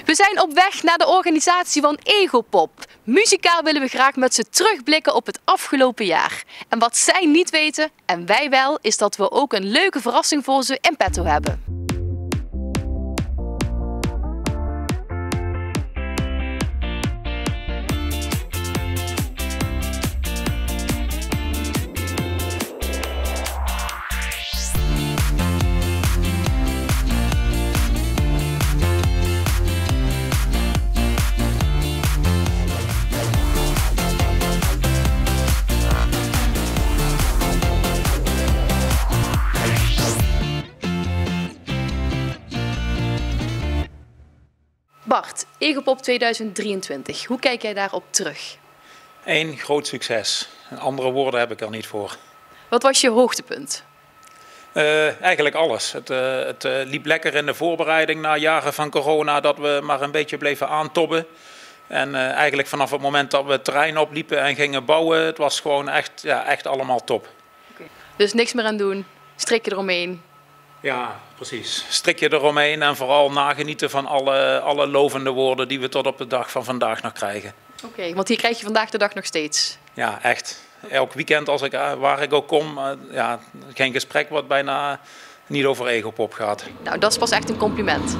We zijn op weg naar de organisatie van Egopop. Muzikaal willen we graag met ze terugblikken op het afgelopen jaar. En wat zij niet weten, en wij wel, is dat we ook een leuke verrassing voor ze in petto hebben. Bart, Egopop 2023, hoe kijk jij daarop terug? Eén groot succes. Andere woorden heb ik er niet voor. Wat was je hoogtepunt? Eigenlijk alles. Het liep lekker in de voorbereiding na jaren van corona, dat we maar een beetje bleven aantobben. En eigenlijk vanaf het moment dat we het terrein opliepen en gingen bouwen, het was gewoon echt allemaal top. Okay. Dus niks meer aan doen, strikje eromheen. Ja, precies. Strikje eromheen en vooral nagenieten van alle lovende woorden die we tot op de dag van vandaag nog krijgen. Oké, want hier krijg je vandaag de dag nog steeds. Ja, echt. Elk weekend waar ik ook kom, geen gesprek wat bijna niet over Egopop gaat. Nou, dat is pas echt een compliment.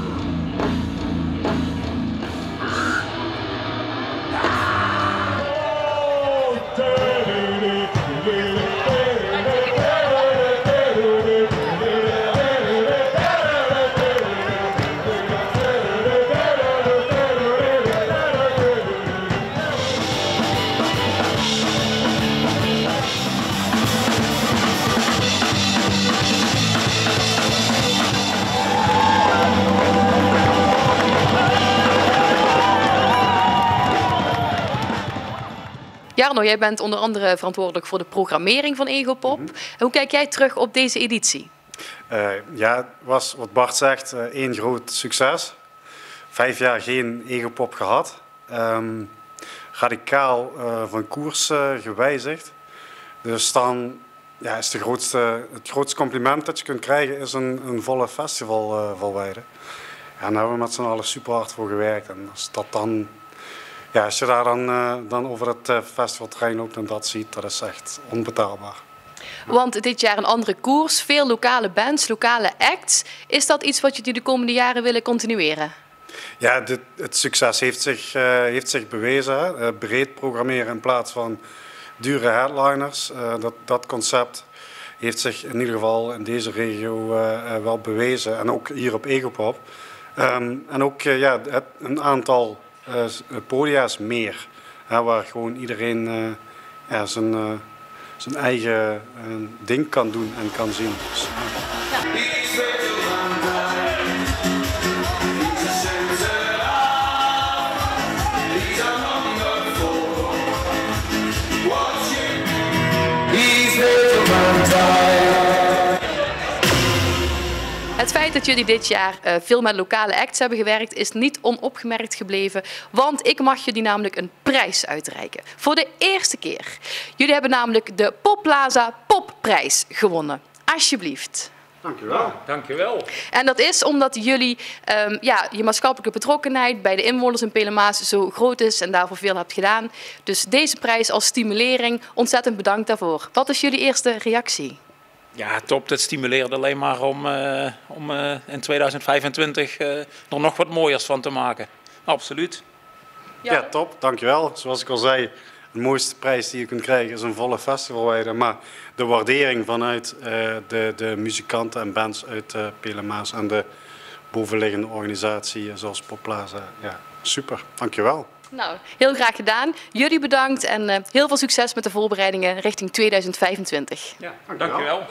Jarno, jij bent onder andere verantwoordelijk voor de programmering van Egopop. Hoe kijk jij terug op deze editie? Ja, het was wat Bart zegt, één groot succes. 5 jaar geen Egopop gehad. Radicaal van koers gewijzigd. Dus dan is het grootste compliment dat je kunt krijgen is een volle festival volwijden. Ja, daar hebben we met z'n allen super hard voor gewerkt. En als dat dan... Ja, als je daar dan over het festivalterrein loopt en dat ziet, dat is echt onbetaalbaar. Want dit jaar een andere koers, veel lokale bands, lokale acts. Is dat iets wat jullie de komende jaren willen continueren? Ja, het succes heeft zich bewezen. Hè. Breed programmeren in plaats van dure headliners. Dat concept heeft zich in ieder geval in deze regio wel bewezen. En ook hier op Egopop. En ook een aantal... podia's meer, waar gewoon iedereen zijn eigen ding kan doen en kan zien. Dus, Het feit dat jullie dit jaar veel met lokale acts hebben gewerkt is niet onopgemerkt gebleven, want ik mag jullie namelijk een prijs uitreiken. Voor de eerste keer. Jullie hebben namelijk de Popplaza Popprijs gewonnen. Alsjeblieft. Dankjewel. Dankjewel. En dat is omdat jullie je maatschappelijke betrokkenheid bij de inwoners in Pelemaas zo groot is en daarvoor veel hebt gedaan. Dus deze prijs als stimulering, ontzettend bedankt daarvoor. Wat is jullie eerste reactie? Ja, top. Dat stimuleert alleen maar om in 2025 er nog wat mooiers van te maken. Absoluut. Ja, top. Dankjewel. Zoals ik al zei, de mooiste prijs die je kunt krijgen is een volle festivalwijde. Maar de waardering vanuit de muzikanten en bands uit Pelemaas en de bovenliggende organisatie zoals Popplaza. Ja, super. Dankjewel. Nou, heel graag gedaan. Jullie bedankt en heel veel succes met de voorbereidingen richting 2025. Ja, dankjewel.